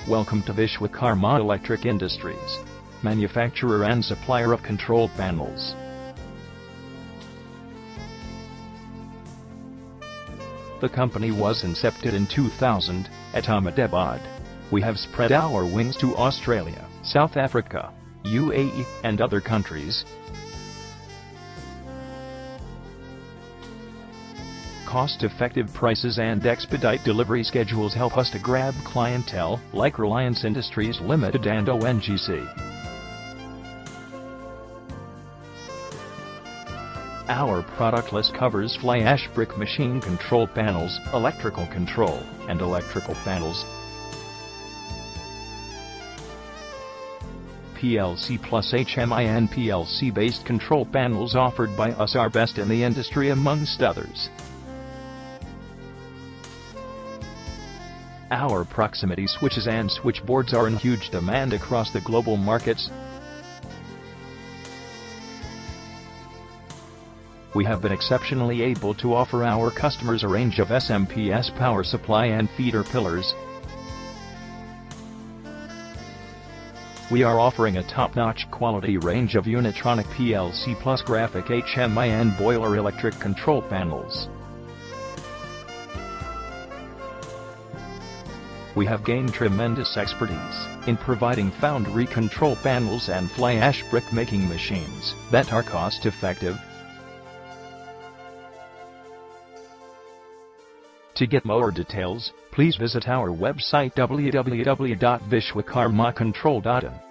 Welcome to Vishwakarma Electric Industries, manufacturer and supplier of control panels. The company was incepted in 2000 at Ahmedabad. We have spread our wings to Australia, South Africa, UAE, and other countries. Cost-effective prices and expedite delivery schedules help us to grab clientele like Reliance Industries Limited and ONGC. Our product list covers fly ash brick machine control panels, electrical control, and electrical panels, PLC plus HMI and PLC-based control panels offered by us are best in the industry amongst others. Our proximity switches and switchboards are in huge demand across the global markets. We have been exceptionally able to offer our customers a range of SMPS power supply and feeder pillars. We are offering a top-notch quality range of Unitronic PLC plus graphic HMI and boiler electric control panels. We have gained tremendous expertise in providing foundry control panels and fly ash brick making machines that are cost-effective. To get more details, please visit our website www.vishwakarmacontrol.in.